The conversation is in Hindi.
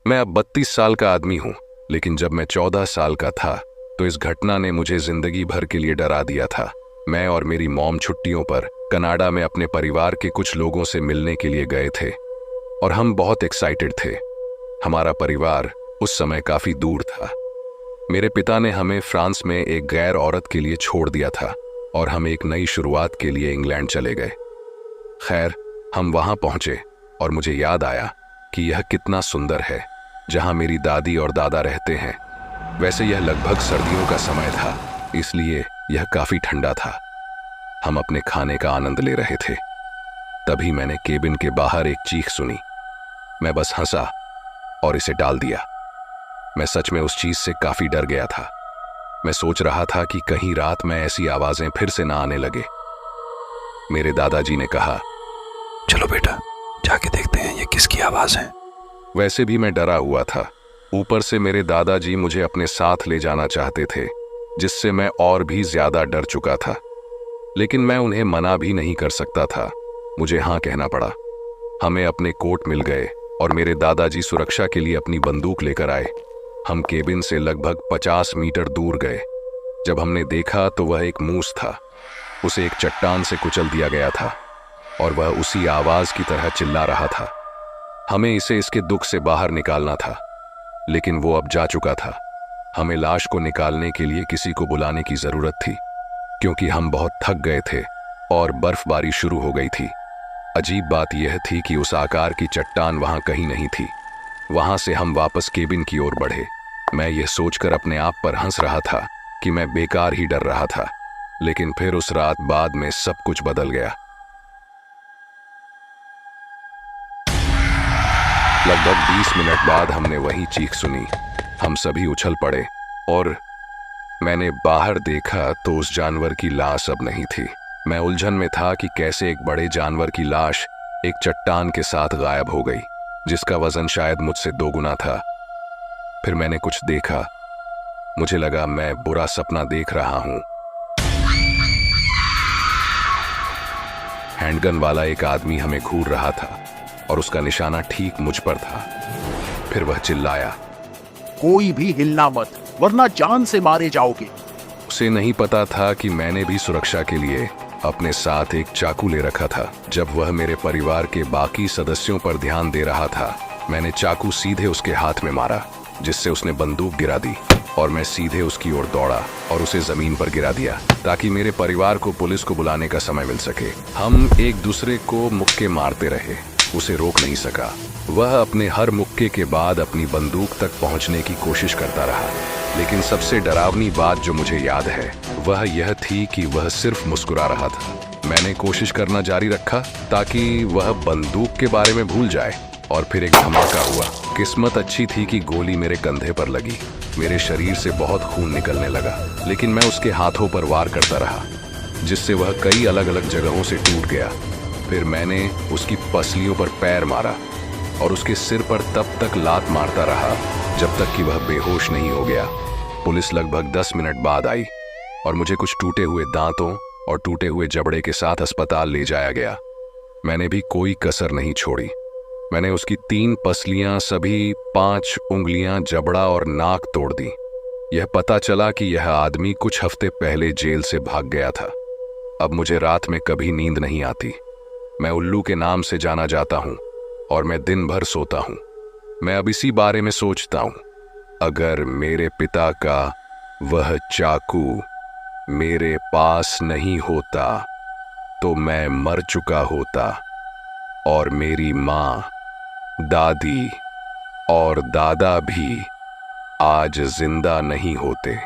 मैं अब 32 साल का आदमी हूं, लेकिन जब मैं 14 साल का था तो इस घटना ने मुझे जिंदगी भर के लिए डरा दिया था। मैं और मेरी मॉम छुट्टियों पर कनाडा में अपने परिवार के कुछ लोगों से मिलने के लिए गए थे और हम बहुत एक्साइटेड थे। हमारा परिवार उस समय काफी दूर था। मेरे पिता ने हमें फ्रांस में एक गैर औरत के लिए छोड़ दिया था और हम एक नई शुरुआत के लिए इंग्लैंड चले गए। खैर, हम वहां पहुंचे और मुझे याद आया कि यह कितना सुंदर है जहां मेरी दादी और दादा रहते हैं। वैसे यह लगभग सर्दियों का समय था, इसलिए यह काफी ठंडा था। हम अपने खाने का आनंद ले रहे थे। तभी मैंने केबिन के बाहर एक चीख सुनी। मैं बस हंसा और इसे टाल दिया। मैं सच में उस चीज से काफी डर गया था। मैं सोच रहा था कि कहीं रात में ऐसी आवाजें फिर से ना आने लगे। मेरे दादाजी ने कहा, चलो बेटा, जाके देखते हैं ये किसकी आवाज है। वैसे भी मैं डरा हुआ था। ऊपर से मेरे दादाजी मुझे अपने साथ ले जाना चाहते थे, जिससे मैं और भी ज्यादा डर चुका था। लेकिन मैं उन्हें मना भी नहीं कर सकता था। मुझे हाँ कहना पड़ा। हमें अपने कोट मिल गए और मेरे दादाजी सुरक्षा के लिए अपनी बंदूक लेकर आए। हम केबिन से लगभग 50 मीटर दूर गए। जब हमने देखा तो वह एक मूस था। उसे एक चट्टान से कुचल दिया गया था और वह उसी आवाज की तरह चिल्ला रहा था। हमें इसे इसके दुख से बाहर निकालना था, लेकिन वो अब जा चुका था। हमें लाश को निकालने के लिए किसी को बुलाने की जरूरत थी, क्योंकि हम बहुत थक गए थे और बर्फबारी शुरू हो गई थी। अजीब बात यह थी कि उस आकार की चट्टान वहां कहीं नहीं थी। वहां से हम वापस केबिन की ओर बढ़े। मैं यह सोचकर अपने आप पर हंस रहा था कि मैं बेकार ही डर रहा था। लेकिन फिर उस रात बाद में सब कुछ बदल गया। लगभग 20 मिनट बाद हमने वही चीख सुनी। हम सभी उछल पड़े और मैंने बाहर देखा तो उस जानवर की लाश अब नहीं थी। मैं उलझन में था कि कैसे एक बड़े जानवर की लाश एक चट्टान के साथ गायब हो गई, जिसका वजन शायद मुझसे 2 गुना था। फिर मैंने कुछ देखा। मुझे लगा मैं बुरा सपना देख रहा हूं। हैंडगन वाला एक आदमी हमें घूर रहा था और उसका निशाना ठीक मुझ पर था। फिर वह चिल्लाया, कोई भी हिलना मत, वरना जान से मारे जाओगे। उसे नहीं पता था कि मैंने भी सुरक्षा के लिए अपने साथ एक चाकू ले रखा था। जब वह मेरे परिवार के बाकी सदस्यों पर ध्यान दे रहा था, मैंने चाकू सीधे उसके हाथ में मारा, जिससे उसने बंदूक गिरा दी और मैं सीधे उसकी ओर दौड़ा और उसे जमीन पर गिरा दिया, ताकि मेरे परिवार को पुलिस को बुलाने का समय मिल सके। हम एक दूसरे को मुक्के मारते रहे। उसे रोक नहीं सका। वह अपने हर मुक्के के बाद अपनी बंदूक तक पहुंचने की कोशिश करता रहा। लेकिन सबसे डरावनी बात जो मुझे याद है वह यह थी कि वह सिर्फ मुस्कुरा रहा था। मैंने कोशिश करना जारी रखा ताकि वह बंदूक के बारे में भूल जाए और फिर एक धमाका हुआ। किस्मत अच्छी थी कि गोली मेरे कंधे पर लगी। मेरे शरीर से बहुत खून निकलने लगा, लेकिन मैं उसके हाथों पर वार करता रहा, जिससे वह कई अलग अलग जगहों से टूट गया। फिर मैंने उसकी पसलियों पर पैर मारा और उसके सिर पर तब तक लात मारता रहा जब तक कि वह बेहोश नहीं हो गया। पुलिस लगभग 10 मिनट बाद आई और मुझे कुछ टूटे हुए दांतों और टूटे हुए जबड़े के साथ अस्पताल ले जाया गया। मैंने भी कोई कसर नहीं छोड़ी। मैंने उसकी 3 पसलियां, सभी 5 उंगलियां, जबड़ा और नाक तोड़ दी। यह पता चला कि यह आदमी कुछ हफ्ते पहले जेल से भाग गया था। अब मुझे रात में कभी नींद नहीं आती। मैं उल्लू के नाम से जाना जाता हूं और मैं दिन भर सोता हूं। मैं अब इसी बारे में सोचता हूं। अगर मेरे पिता का वह चाकू मेरे पास नहीं होता तो मैं मर चुका होता और मेरी माँ, दादी और दादा भी आज जिंदा नहीं होते।